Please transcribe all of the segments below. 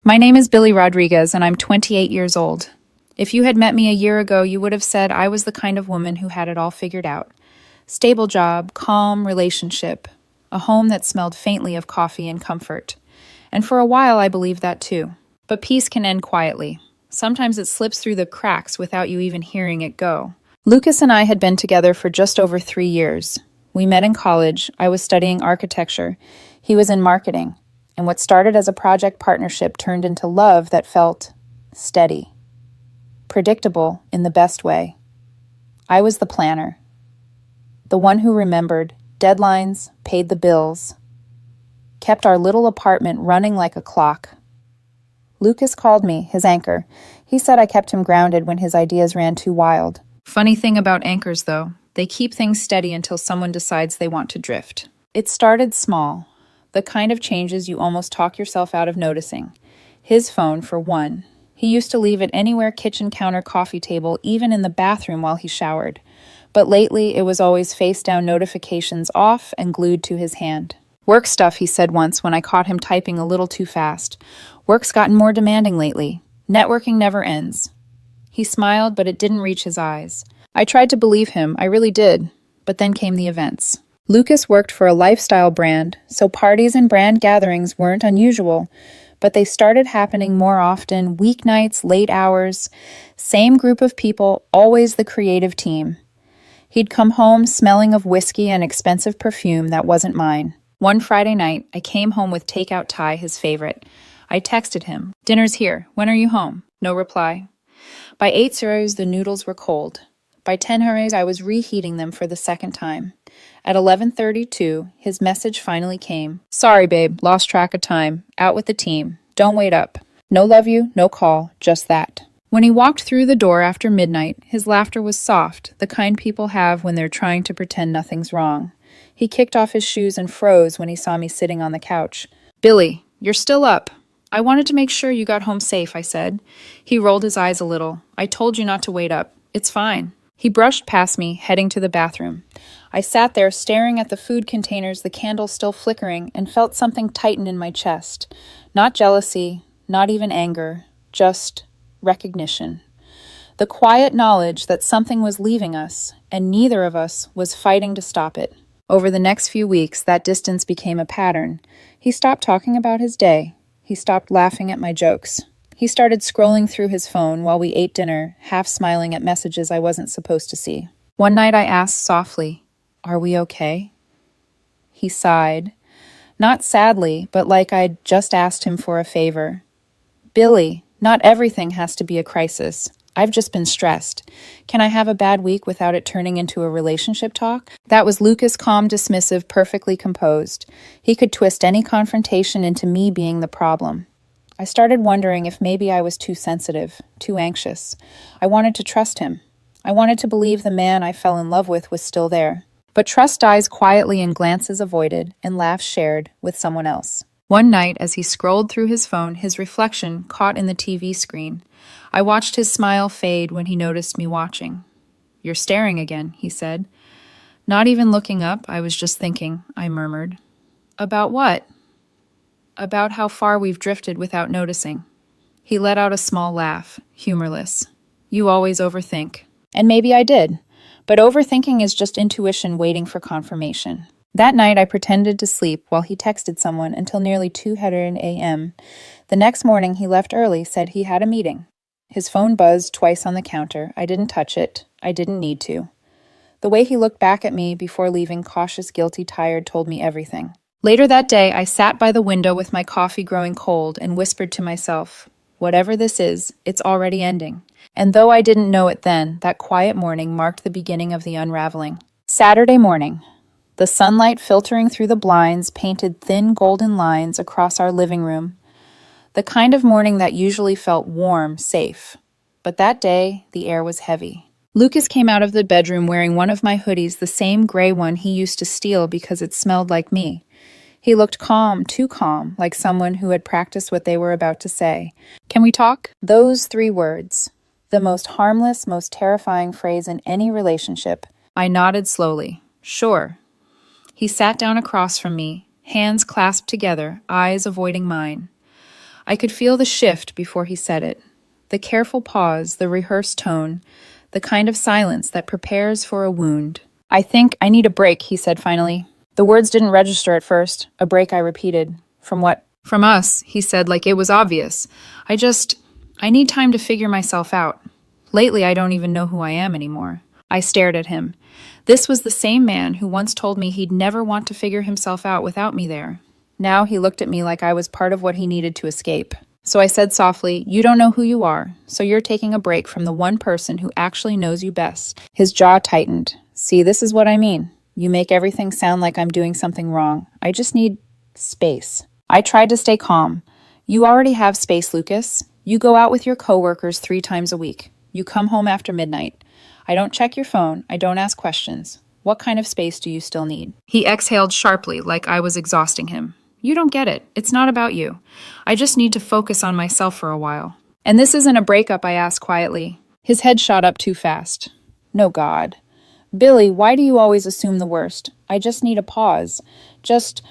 My name is Billy Rodriguez, and I'm 28 years old. If you had met me a year ago, you would have said I was the kind of woman who had it all figured out. Stable job, calm relationship, a home that smelled faintly of coffee and comfort. And for a while, I believed that too. But peace can end quietly. Sometimes it slips through the cracks without you even hearing it go. Lucas and I had been together for just over 3 years. We met in college. I was studying architecture. He was in marketing. And what started as a project partnership turned into love that felt steady, predictable in the best way. I was the planner, the one who remembered deadlines, paid the bills, kept our little apartment running like a clock. Lucas called me, his anchor. He said I kept him grounded when his ideas ran too wild. Funny thing about anchors, though, they keep things steady until someone decides they want to drift. It started small, the kind of changes you almost talk yourself out of noticing. His phone, for one. He used to leave it anywhere, kitchen counter, coffee table, even in the bathroom while he showered. But lately, it was always face-down notifications off and glued to his hand. Work stuff, he said once when I caught him typing a little too fast. Work's gotten more demanding lately. Networking never ends. He smiled, but it didn't reach his eyes. I tried to believe him, I really did. But then came the events. Lucas worked for a lifestyle brand, so parties and brand gatherings weren't unusual, but they started happening more often, weeknights, late hours, same group of people, always the creative team. He'd come home smelling of whiskey and expensive perfume that wasn't mine. One Friday night, I came home with takeout Thai, his favorite. I texted him, "Dinner's here. When are you home?" No reply. By 8 zeros, the noodles were cold. By 10 hurries, I was reheating them for the second time. At 11:32, his message finally came. "Sorry, babe, lost track of time. Out with the team. Don't wait up. No love you, no call, just that." When he walked through the door after midnight, his laughter was soft, the kind people have when they're trying to pretend nothing's wrong. He kicked off his shoes and froze when he saw me sitting on the couch. "Billy, you're still up." "I wanted to make sure you got home safe," I said. He rolled his eyes a little. "I told you not to wait up. It's fine." He brushed past me, heading to the bathroom. I sat there staring at the food containers, the candle still flickering, and felt something tighten in my chest. Not jealousy, not even anger, just recognition. The quiet knowledge that something was leaving us, and neither of us was fighting to stop it. Over the next few weeks, that distance became a pattern. He stopped talking about his day. He stopped laughing at my jokes. He started scrolling through his phone while we ate dinner, half smiling at messages I wasn't supposed to see. One night I asked softly, "Are we okay?" He sighed. Not sadly, but like I'd just asked him for a favor. "Billy, not everything has to be a crisis. I've just been stressed. Can I have a bad week without it turning into a relationship talk?" That was Lucas, calm, dismissive, perfectly composed. He could twist any confrontation into me being the problem. I started wondering if maybe I was too sensitive, too anxious. I wanted to trust him. I wanted to believe the man I fell in love with was still there. But trust dies quietly in glances avoided and laughs shared with someone else. One night, as he scrolled through his phone, his reflection caught in the TV screen. I watched his smile fade when he noticed me watching. "You're staring again," he said. "Not even looking up, I was just thinking," I murmured. "About what?" "About how far we've drifted without noticing." He let out a small laugh, humorless. "You always overthink." And maybe I did. But overthinking is just intuition waiting for confirmation. That night, I pretended to sleep while he texted someone until nearly 2:00 a.m. The next morning, he left early, said he had a meeting. His phone buzzed twice on the counter. I didn't touch it. I didn't need to. The way he looked back at me before leaving, cautious, guilty, tired, told me everything. Later that day, I sat by the window with my coffee growing cold and whispered to myself, "Whatever this is, it's already ending." And though I didn't know it then, that quiet morning marked the beginning of the unraveling. Saturday morning. The sunlight filtering through the blinds painted thin golden lines across our living room. The kind of morning that usually felt warm, safe. But that day, the air was heavy. Lucas came out of the bedroom wearing one of my hoodies, the same gray one he used to steal because it smelled like me. He looked calm, too calm, like someone who had practiced what they were about to say. "Can we talk?" Those 3 words. The most harmless, most terrifying phrase in any relationship. I nodded slowly. "Sure." He sat down across from me, hands clasped together, eyes avoiding mine. I could feel the shift before he said it. The careful pause, the rehearsed tone, the kind of silence that prepares for a wound. I think I need a break, he said finally. The words didn't register at first. A break, I repeated. From what? From us, he said like it was obvious. I need time to figure myself out. Lately, I don't even know who I am anymore. I stared at him. This was the same man who once told me he'd never want to figure himself out without me there. Now he looked at me like I was part of what he needed to escape. So I said softly, "You don't know who you are, so you're taking a break from the one person who actually knows you best." His jaw tightened. "See, this is what I mean. You make everything sound like I'm doing something wrong. I just need space." I tried to stay calm. "You already have space, Lucas. You go out with your coworkers 3 times a week. You come home after midnight. I don't check your phone. I don't ask questions. What kind of space do you still need?" He exhaled sharply, like I was exhausting him. "You don't get it. It's not about you. I just need to focus on myself for a while." "And this isn't a breakup," I asked quietly. His head shot up too fast. "No, God. Billy, why do you always assume the worst? I just need a pause. Just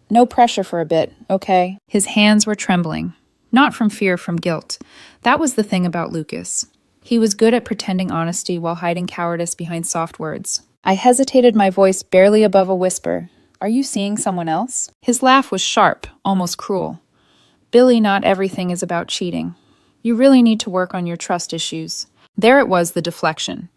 no pressure for a bit, okay?" His hands were trembling. Not from fear, from guilt. That was the thing about Lucas. He was good at pretending honesty while hiding cowardice behind soft words. I hesitated, my voice barely above a whisper. "Are you seeing someone else?" His laugh was sharp, almost cruel. "Billy, not everything is about cheating. You really need to work on your trust issues." There it was, the deflection.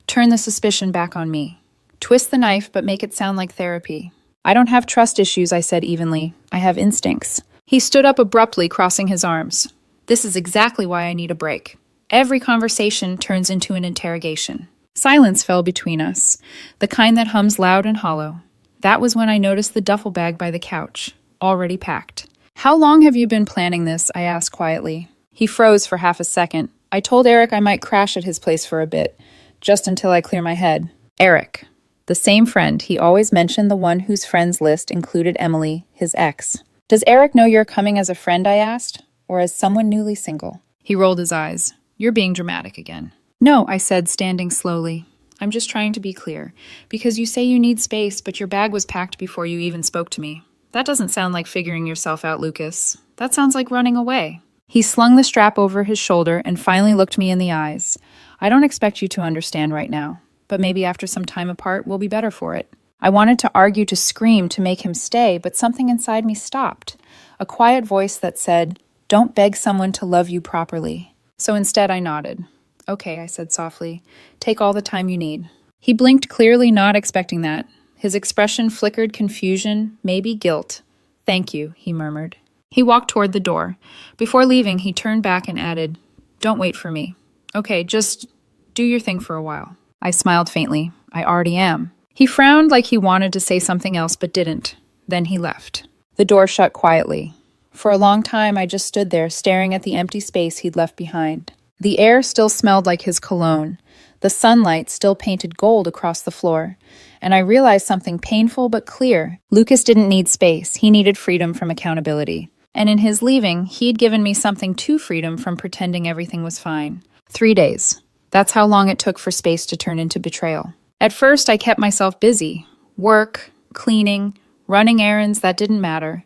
Turn the suspicion back on me. Twist the knife, but make it sound like therapy. "I don't have trust issues," I said evenly. "I have instincts." He stood up abruptly, crossing his arms. "This is exactly why I need a break." Every conversation turns into an interrogation. Silence fell between us, the kind that hums loud and hollow. That was when I noticed the duffel bag by the couch, already packed. "How long have you been planning this?" I asked quietly. He froze for half a second. "I told Eric I might crash at his place for a bit, just until I clear my head." Eric. The same friend. He always mentioned the one whose friends list included Emily, his ex. "Does Eric know you're coming as a friend?" I asked, "or as someone newly single?" He rolled his eyes. "You're being dramatic again." "No," I said, standing slowly. "I'm just trying to be clear. Because you say you need space, but your bag was packed before you even spoke to me. That doesn't sound like figuring yourself out, Lucas. That sounds like running away." He slung the strap over his shoulder and finally looked me in the eyes. "I don't expect you to understand right now, but maybe after some time apart, we'll be better for it." I wanted to argue, to scream, to make him stay, but something inside me stopped. A quiet voice that said, "Don't beg someone to love you properly." So instead I nodded. "Okay," I said softly. "Take all the time you need." He blinked clearly, not expecting that. His expression flickered confusion, maybe guilt. "Thank you," he murmured. He walked toward the door. Before leaving, he turned back and added, "Don't wait for me. Okay, just do your thing for a while." I smiled faintly. "I already am." He frowned like he wanted to say something else but didn't. Then he left. The door shut quietly. For a long time, I just stood there, staring at the empty space he'd left behind. The air still smelled like his cologne. The sunlight still painted gold across the floor. And I realized something painful but clear. Lucas didn't need space. He needed freedom from accountability. And in his leaving, he'd given me something to freedom from pretending everything was fine. 3 days. That's how long it took for space to turn into betrayal. At first, I kept myself busy. Work, cleaning, running errands that didn't matter.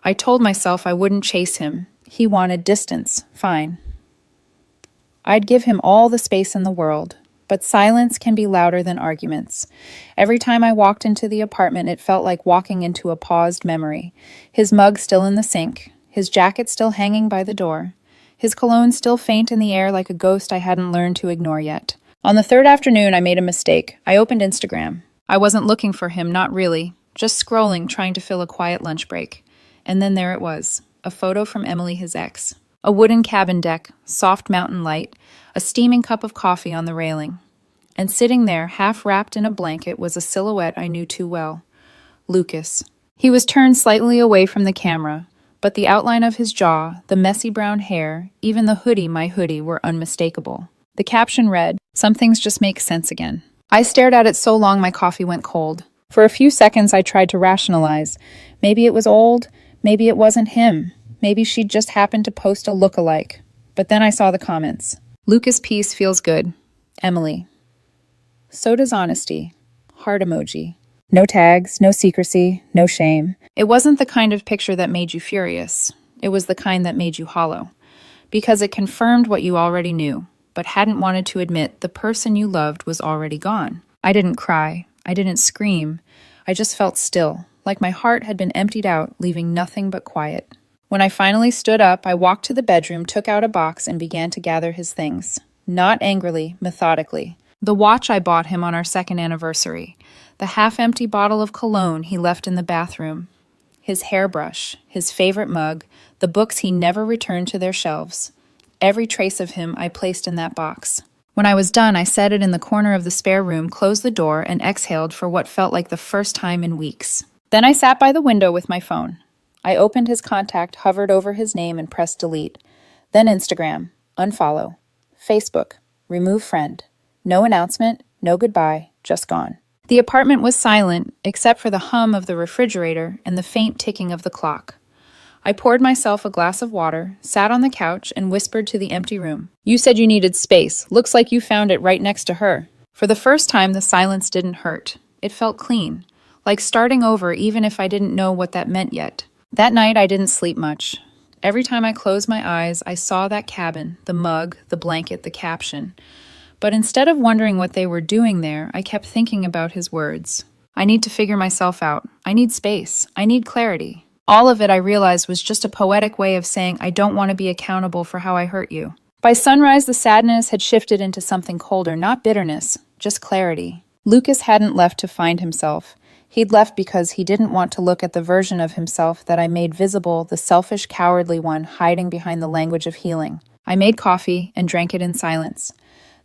I told myself I wouldn't chase him. He wanted distance. Fine. I'd give him all the space in the world. But silence can be louder than arguments. Every time I walked into the apartment, it felt like walking into a paused memory. His mug still in the sink. His jacket still hanging by the door. His cologne still faint in the air like a ghost I hadn't learned to ignore yet. On the 3rd afternoon, I made a mistake. I opened Instagram. I wasn't looking for him, not really. Just scrolling, trying to fill a quiet lunch break. And then there it was. A photo from Emily, his ex. A wooden cabin deck, soft mountain light, a steaming cup of coffee on the railing. And sitting there, half wrapped in a blanket, was a silhouette I knew too well. Lucas. He was turned slightly away from the camera, but the outline of his jaw, the messy brown hair, even the hoodie, my hoodie, were unmistakable. The caption read, "Some things just make sense again." I stared at it so long my coffee went cold. For a few seconds I tried to rationalize. Maybe it was old, maybe it wasn't him. Maybe she'd just happened to post a look-alike. But then I saw the comments. Lucas' piece feels good. Emily. So does honesty. Heart emoji. No tags, no secrecy, no shame. It wasn't the kind of picture that made you furious. It was the kind that made you hollow. Because it confirmed what you already knew, but hadn't wanted to admit the person you loved was already gone. I didn't cry. I didn't scream. I just felt still, like my heart had been emptied out, leaving nothing but quiet. When I finally stood up, I walked to the bedroom, took out a box, and began to gather his things. Not angrily, methodically. The watch I bought him on our second anniversary. The half-empty bottle of cologne he left in the bathroom. His hairbrush, his favorite mug, the books he never returned to their shelves. Every trace of him I placed in that box. When I was done, I set it in the corner of the spare room, closed the door, and exhaled for what felt like the first time in weeks. Then I sat by the window with my phone. I opened his contact, hovered over his name, and pressed delete. Then Instagram, unfollow. Facebook, remove friend. No announcement, no goodbye, just gone. The apartment was silent, except for the hum of the refrigerator and the faint ticking of the clock. I poured myself a glass of water, sat on the couch, and whispered to the empty room. You said you needed space. Looks like you found it right next to her. For the first time, the silence didn't hurt. It felt clean, like starting over even if I didn't know what that meant yet. That night, I didn't sleep much. Every time I closed my eyes, I saw that cabin, the mug, the blanket, the caption. But instead of wondering what they were doing there, I kept thinking about his words. I need to figure myself out. I need space. I need clarity. All of it, I realized, was just a poetic way of saying I don't want to be accountable for how I hurt you. By sunrise, the sadness had shifted into something colder, not bitterness, just clarity. Lucas hadn't left to find himself. He'd left because he didn't want to look at the version of himself that I made visible, the selfish, cowardly one hiding behind the language of healing. I made coffee and drank it in silence.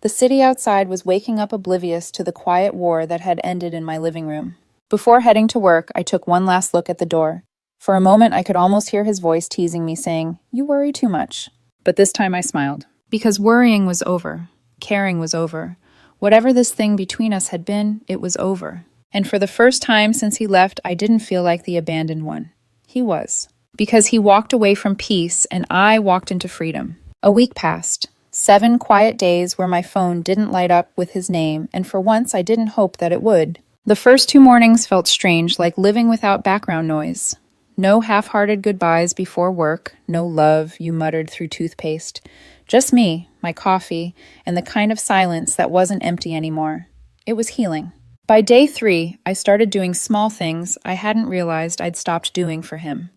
The city outside was waking up oblivious to the quiet war that had ended in my living room. Before heading to work, I took one last look at the door. For a moment, I could almost hear his voice teasing me, saying, "You worry too much." But this time I smiled. Because worrying was over. Caring was over. Whatever this thing between us had been, it was over. And for the first time since he left, I didn't feel like the abandoned one. He was. Because he walked away from peace, and I walked into freedom. A week passed. 7 quiet days where my phone didn't light up with his name, and for once I didn't hope that it would. The first 2 mornings felt strange, like living without background noise. No half-hearted goodbyes before work, no love you muttered through toothpaste. Just me, my coffee, and the kind of silence that wasn't empty anymore. It was healing. By day 3, I started doing small things I hadn't realized I'd stopped doing for him.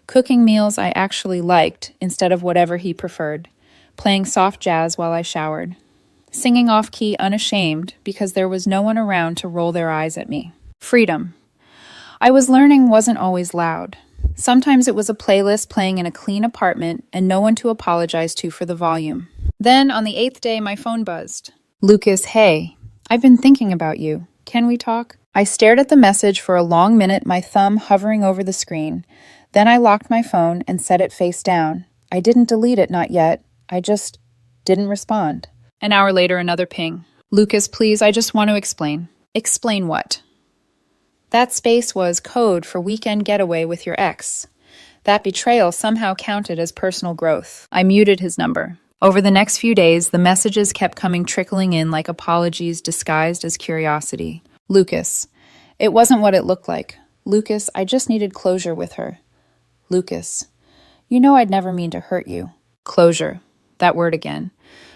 Cooking meals I actually liked instead of whatever he preferred. Playing soft jazz while I showered. Singing off-key unashamed because there was no one around to roll their eyes at me. Freedom. I was learning wasn't always loud. Sometimes it was a playlist playing in a clean apartment and no one to apologize to for the volume. Then, on the 8th day, my phone buzzed. Lucas, hey. I've been thinking about you. Can we talk? I stared at the message for a long minute, my thumb hovering over the screen. Then I locked my phone and set it face down. I didn't delete it, not yet. I just didn't respond. An hour later, another ping. Lucas, please, I just want to explain. Explain what? That space was code for weekend getaway with your ex. That betrayal somehow counted as personal growth. I muted his number. Over the next few days, the messages kept trickling in like apologies disguised as curiosity. Lucas. It wasn't what it looked like. Lucas, I just needed closure with her. Lucas. You know I'd never mean to hurt you. Closure. That word again.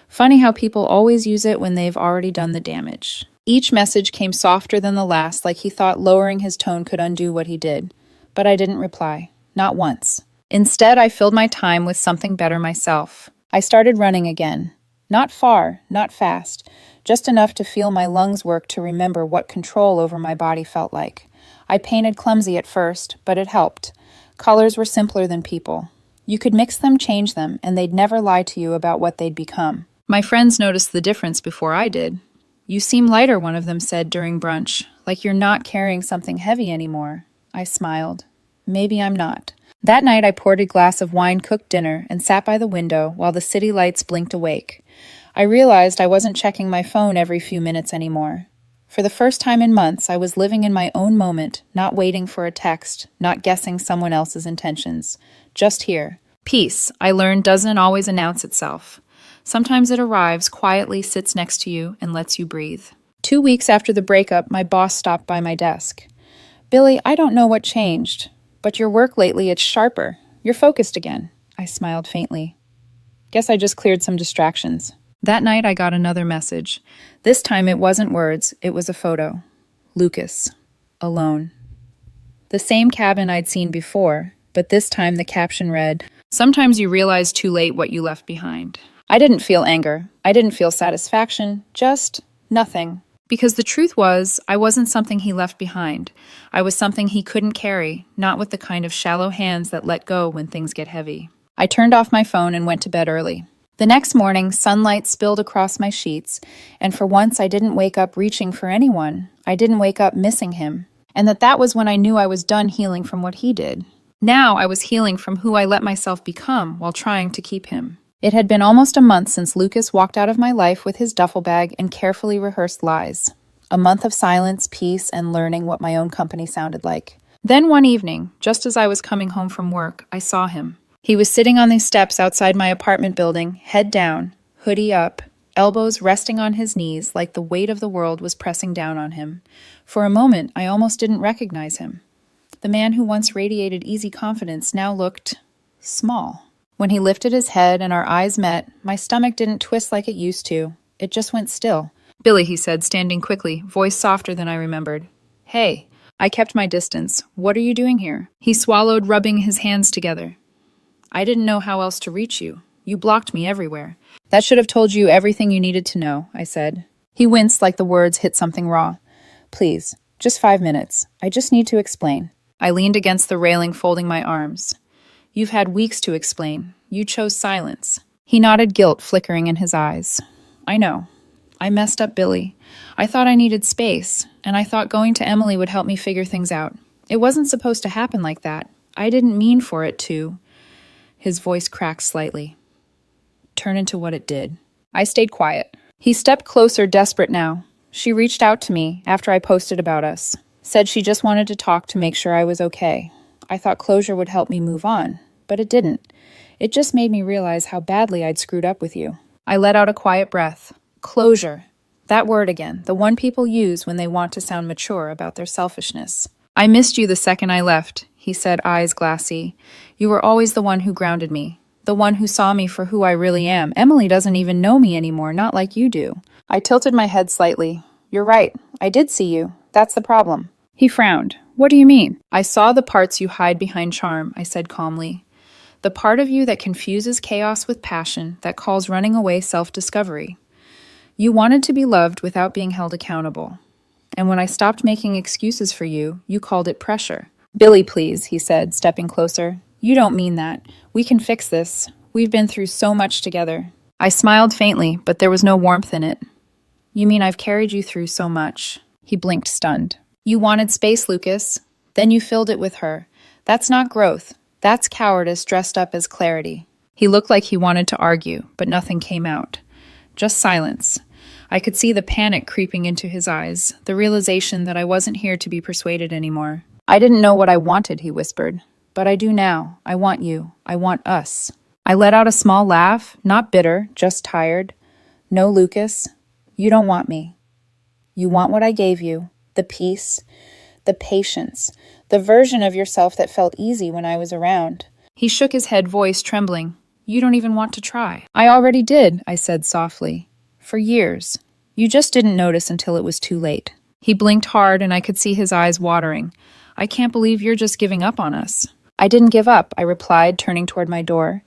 Funny how people always use it when they've already done the damage. Each message came softer than the last, like he thought lowering his tone could undo what he did. But I didn't reply. Not once. Instead, I filled my time with something better myself. I started running again. Not far, not fast, just enough to feel my lungs work to remember what control over my body felt like. I painted clumsy at first, but it helped. Colors were simpler than people. You could mix them, change them, and they'd never lie to you about what they'd become. My friends noticed the difference before I did. You seem lighter, one of them said during brunch, like you're not carrying something heavy anymore. I smiled. Maybe I'm not. That night I poured a glass of wine, cooked dinner, and sat by the window while the city lights blinked awake. I realized I wasn't checking my phone every few minutes anymore. For the first time in months, I was living in my own moment, not waiting for a text, not guessing someone else's intentions. Just here. Peace, I learned, doesn't always announce itself. Sometimes it arrives, quietly sits next to you, and lets you breathe. 2 weeks after the breakup, my boss stopped by my desk. Billy, I don't know what changed, but your work lately, it's sharper. You're focused again. I smiled faintly. Guess I just cleared some distractions. That night I got another message. This time it wasn't words, it was a photo. Lucas. Alone. The same cabin I'd seen before, but this time the caption read, "Sometimes you realize too late what you left behind." I didn't feel anger. I didn't feel satisfaction. Just nothing. Because the truth was, I wasn't something he left behind. I was something he couldn't carry, not with the kind of shallow hands that let go when things get heavy. I turned off my phone and went to bed early. The next morning, sunlight spilled across my sheets, and for once I didn't wake up reaching for anyone. I didn't wake up missing him. And that was when I knew I was done healing from what he did. Now I was healing from who I let myself become while trying to keep him. It had been almost a month since Lucas walked out of my life with his duffel bag and carefully rehearsed lies. A month of silence, peace, and learning what my own company sounded like. Then one evening, just as I was coming home from work, I saw him. He was sitting on the steps outside my apartment building, head down, hoodie up, elbows resting on his knees like the weight of the world was pressing down on him. For a moment, I almost didn't recognize him. The man who once radiated easy confidence now looked small. When he lifted his head and our eyes met, my stomach didn't twist like it used to. It just went still. "Billy," he said, standing quickly, voice softer than I remembered. "Hey." I kept my distance. "What are you doing here?" He swallowed, rubbing his hands together. "I didn't know how else to reach you. You blocked me everywhere." "That should have told you everything you needed to know," I said. He winced like the words hit something raw. "Please, just 5 minutes. I just need to explain." I leaned against the railing, folding my arms. "You've had weeks to explain. You chose silence." He nodded, guilt flickering in his eyes. "I know. I messed up, Billy. I thought I needed space, and I thought going to Emily would help me figure things out. It wasn't supposed to happen like that. I didn't mean for it to." His voice cracked slightly. "Turn into what it did." I stayed quiet. He stepped closer, desperate now. "She reached out to me after I posted about us. Said she just wanted to talk to make sure I was okay. I thought closure would help me move on, but it didn't. It just made me realize how badly I'd screwed up with you." I let out a quiet breath. Closure. That word again, the one people use when they want to sound mature about their selfishness. "I missed you the second I left," he said, eyes glassy. "You were always the one who grounded me, the one who saw me for who I really am. Emily doesn't even know me anymore, not like you do." I tilted my head slightly. "You're right. I did see you. That's the problem." He frowned. "What do you mean?" "I saw the parts you hide behind charm," I said calmly. "The part of you that confuses chaos with passion, that calls running away self-discovery. You wanted to be loved without being held accountable. And when I stopped making excuses for you, you called it pressure." "Billy, please," he said, stepping closer. "You don't mean that. We can fix this. We've been through so much together." I smiled faintly, but there was no warmth in it. "You mean I've carried you through so much?" He blinked, stunned. "You wanted space, Lucas. Then you filled it with her. That's not growth. That's cowardice dressed up as clarity." He looked like he wanted to argue, but nothing came out. Just silence. I could see the panic creeping into his eyes, the realization that I wasn't here to be persuaded anymore. "I didn't know what I wanted," he whispered. "But I do now. I want you. I want us." I let out a small laugh, not bitter, just tired. "No, Lucas, you don't want me. You want what I gave you, the peace, the patience, the version of yourself that felt easy when I was around." He shook his head, voice trembling. "You don't even want to try." "I already did," I said softly. "For years. You just didn't notice until it was too late." He blinked hard and I could see his eyes watering. "I can't believe you're just giving up on us." "I didn't give up," I replied, turning toward my door.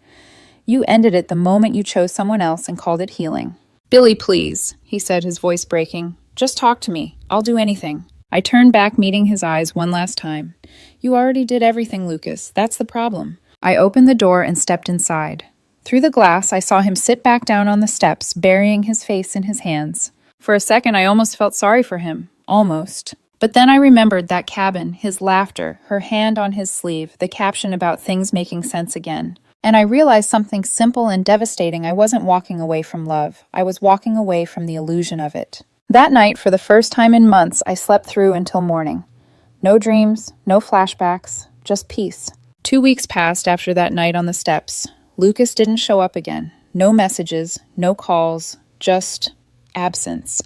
"You ended it the moment you chose someone else and called it healing." "Billy, please," he said, his voice breaking. "Just talk to me. I'll do anything." I turned back, meeting his eyes one last time. "You already did everything, Lucas. That's the problem." I opened the door and stepped inside. Through the glass, I saw him sit back down on the steps, burying his face in his hands. For a second, I almost felt sorry for him. Almost. But then I remembered that cabin, his laughter, her hand on his sleeve, the caption about things making sense again. And I realized something simple and devastating. I wasn't walking away from love. I was walking away from the illusion of it. That night, for the first time in months, I slept through until morning. No dreams, no flashbacks, just peace. 2 weeks passed after that night on the steps. Lucas didn't show up again. No messages, no calls, just absence.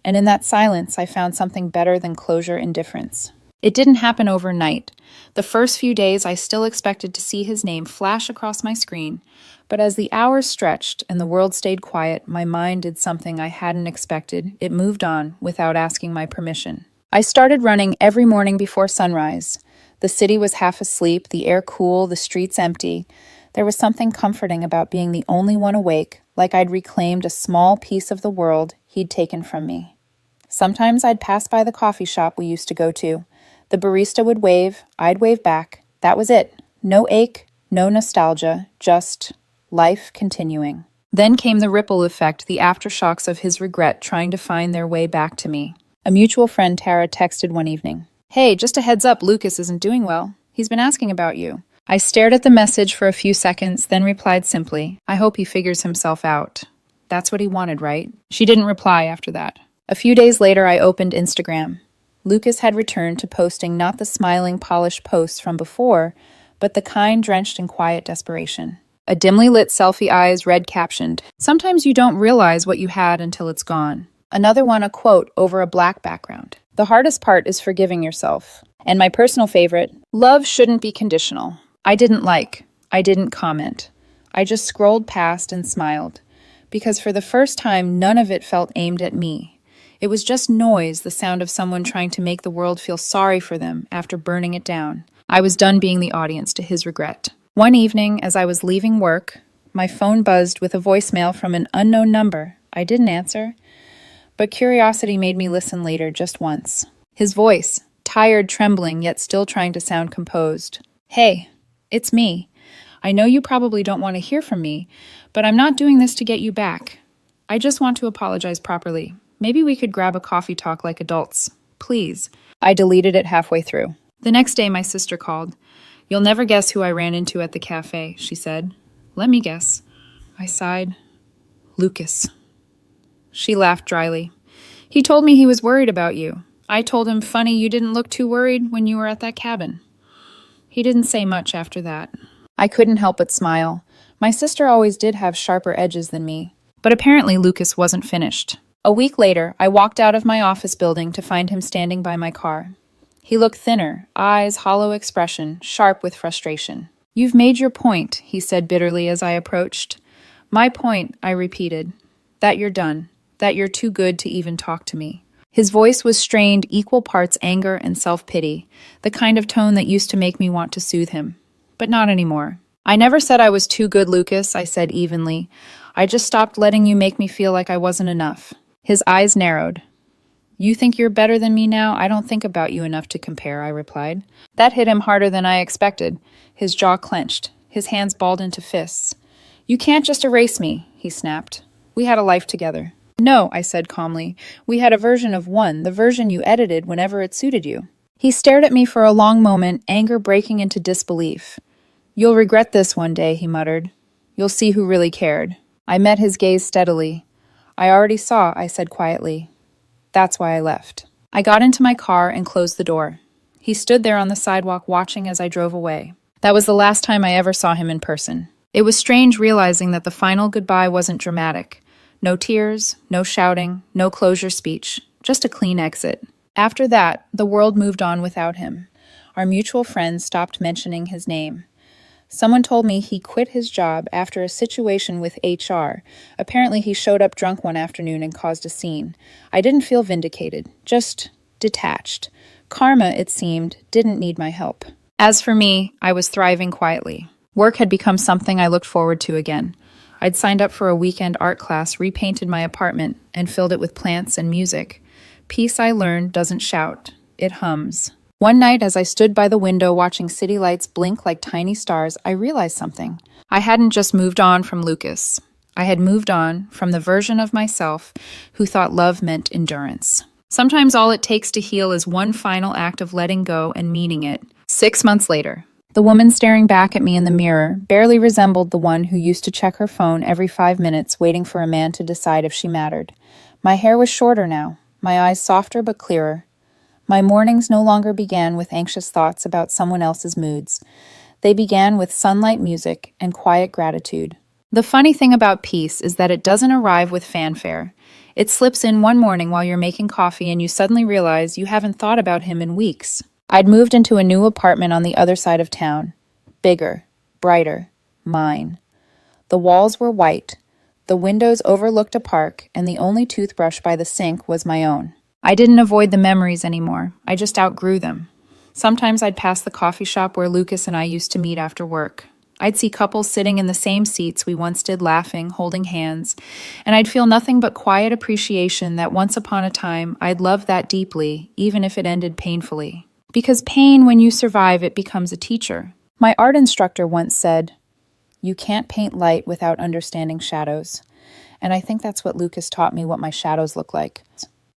And in that silence, I found something better than closure indifference. It didn't happen overnight. The first few days, I still expected to see his name flash across my screen, but as the hours stretched and the world stayed quiet, my mind did something I hadn't expected. It moved on without asking my permission. I started running every morning before sunrise. The city was half asleep, the air cool, the streets empty. There was something comforting about being the only one awake, like I'd reclaimed a small piece of the world he'd taken from me. Sometimes I'd pass by the coffee shop we used to go to. The barista would wave, I'd wave back. That was it. No ache, no nostalgia, just life continuing. Then came the ripple effect, the aftershocks of his regret trying to find their way back to me. A mutual friend, Tara, texted one evening, "Hey, just a heads up, Lucas isn't doing well. He's been asking about you." I stared at the message for a few seconds, then replied simply, "I hope he figures himself out." That's what he wanted, right? She didn't reply after that. A few days later, I opened Instagram. Lucas had returned to posting not the smiling, polished posts from before, but the kind drenched in quiet desperation. A dimly lit selfie eyes read captioned, "Sometimes you don't realize what you had until it's gone." Another one, a quote over a black background. "The hardest part is forgiving yourself." And my personal favorite, "Love shouldn't be conditional." I didn't comment. I just scrolled past and smiled, because for the first time, none of it felt aimed at me. It was just noise, the sound of someone trying to make the world feel sorry for them after burning it down. I was done being the audience to his regret. One evening, as I was leaving work, my phone buzzed with a voicemail from an unknown number. I didn't answer, but curiosity made me listen later just once. His voice, tired, trembling, yet still trying to sound composed. "Hey, it's me. I know you probably don't want to hear from me, but I'm not doing this to get you back. I just want to apologize properly. Maybe we could grab a coffee talk like adults. Please." I deleted it halfway through. The next day, my sister called. "You'll never guess who I ran into at the cafe," she said. "Let me guess." I sighed. "Lucas." She laughed dryly. "He told me he was worried about you. I told him, funny, you didn't look too worried when you were at that cabin." He didn't say much after that. I couldn't help but smile. My sister always did have sharper edges than me. But apparently Lucas wasn't finished. A week later, I walked out of my office building to find him standing by my car. He looked thinner, eyes, hollow expression, sharp with frustration. "You've made your point," he said bitterly as I approached. "My point," I repeated. "That you're done. That you're too good to even talk to me." His voice was strained, equal parts anger and self-pity, the kind of tone that used to make me want to soothe him. But not anymore. "I never said I was too good, Lucas," I said evenly. "I just stopped letting you make me feel like I wasn't enough." His eyes narrowed. "You think you're better than me now? I don't think about you enough to compare," I replied. That hit him harder than I expected. His jaw clenched, his hands balled into fists. "You can't just erase me," he snapped. "We had a life together." "No," I said calmly. "We had a version of one, the version you edited whenever it suited you." He stared at me for a long moment, anger breaking into disbelief. "You'll regret this one day," he muttered. "You'll see who really cared." I met his gaze steadily. "I already saw," I said quietly. "That's why I left." I got into my car and closed the door. He stood there on the sidewalk watching as I drove away. That was the last time I ever saw him in person. It was strange realizing that the final goodbye wasn't dramatic. No tears, no shouting, no closure speech, just a clean exit. After that, the world moved on without him. Our mutual friends stopped mentioning his name. Someone told me he quit his job after a situation with HR. Apparently he showed up drunk one afternoon and caused a scene. I didn't feel vindicated, just detached. Karma, it seemed, didn't need my help. As for me, I was thriving quietly. Work had become something I looked forward to again. I'd signed up for a weekend art class, repainted my apartment, and filled it with plants and music. Peace, I learned, doesn't shout. It hums. One night, as I stood by the window watching city lights blink like tiny stars, I realized something. I hadn't just moved on from Lucas. I had moved on from the version of myself who thought love meant endurance. Sometimes all it takes to heal is one final act of letting go and meaning it. 6 months later, the woman staring back at me in the mirror barely resembled the one who used to check her phone every 5 minutes waiting for a man to decide if she mattered. My hair was shorter now, my eyes softer but clearer. My mornings no longer began with anxious thoughts about someone else's moods. They began with sunlight music and quiet gratitude. The funny thing about peace is that it doesn't arrive with fanfare. It slips in one morning while you're making coffee and you suddenly realize you haven't thought about him in weeks. I'd moved into a new apartment on the other side of town. Bigger, brighter, mine. The walls were white. The windows overlooked a park, and the only toothbrush by the sink was my own. I didn't avoid the memories anymore. I just outgrew them. Sometimes I'd pass the coffee shop where Lucas and I used to meet after work. I'd see couples sitting in the same seats we once did, laughing, holding hands, and I'd feel nothing but quiet appreciation that once upon a time I'd loved that deeply, even if it ended painfully. Because pain, when you survive it, becomes a teacher. My art instructor once said, "You can't paint light without understanding shadows." And I think that's what Lucas taught me, what my shadows look like.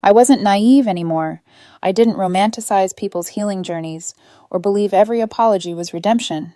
I wasn't naive anymore. I didn't romanticize people's healing journeys or believe every apology was redemption.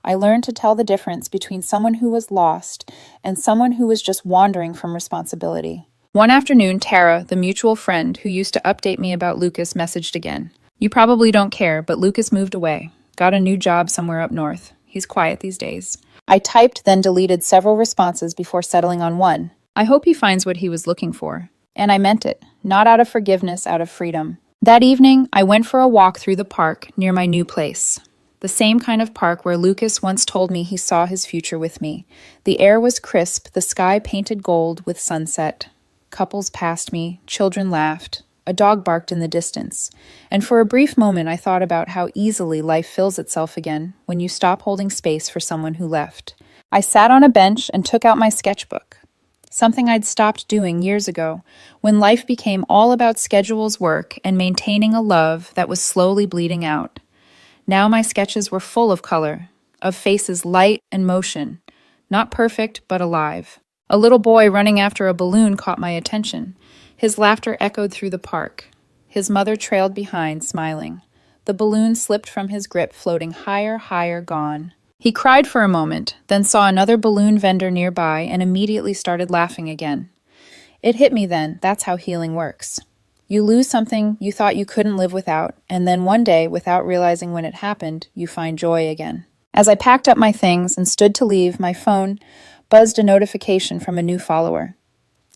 I learned to tell the difference between someone who was lost and someone who was just wandering from responsibility. One afternoon, Tara, the mutual friend who used to update me about Lucas, messaged again. "You probably don't care, but Lucas moved away. Got a new job somewhere up north. He's quiet these days." I typed, then deleted several responses before settling on one. I hope he finds what he was looking for. And I meant it, not out of forgiveness, out of freedom. That evening, I went for a walk through the park near my new place. The same kind of park where Lucas once told me he saw his future with me. The air was crisp, the sky painted gold with sunset. Couples passed me, children laughed, a dog barked in the distance. And for a brief moment I thought about how easily life fills itself again when you stop holding space for someone who left. I sat on a bench and took out my sketchbook. Something I'd stopped doing years ago, when life became all about schedules, work, and maintaining a love that was slowly bleeding out. Now my sketches were full of color, of faces light and motion, not perfect but alive. A little boy running after a balloon caught my attention. His laughter echoed through the park. His mother trailed behind, smiling. The balloon slipped from his grip, floating higher, higher, gone. He cried for a moment, then saw another balloon vendor nearby and immediately started laughing again. It hit me then, that's how healing works. You lose something you thought you couldn't live without, and then one day, without realizing when it happened, you find joy again. As I packed up my things and stood to leave, my phone buzzed a notification from a new follower.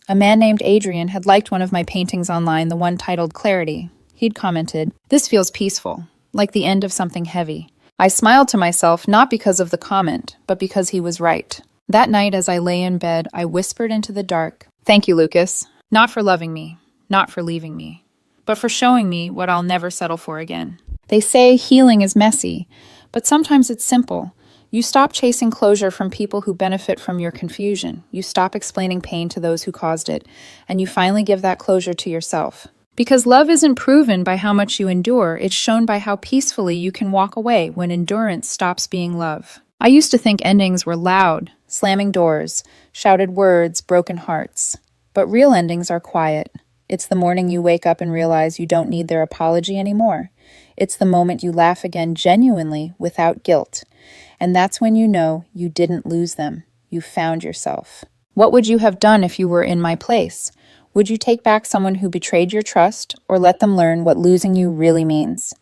A man named Adrian had liked one of my paintings online, the one titled Clarity. He'd commented, "This feels peaceful, like the end of something heavy." I smiled to myself, not because of the comment, but because he was right. That night, as I lay in bed, I whispered into the dark, "Thank you, Lucas. Not for loving me, not for leaving me, but for showing me what I'll never settle for again." They say healing is messy, but sometimes it's simple. You stop chasing closure from people who benefit from your confusion. You stop explaining pain to those who caused it, and you finally give that closure to yourself. Because love isn't proven by how much you endure, it's shown by how peacefully you can walk away when endurance stops being love. I used to think endings were loud, slamming doors, shouted words, broken hearts. But real endings are quiet. It's the morning you wake up and realize you don't need their apology anymore. It's the moment you laugh again genuinely, without guilt. And that's when you know you didn't lose them. You found yourself. What would you have done if you were in my place? Would you take back someone who betrayed your trust, or let them learn what losing you really means?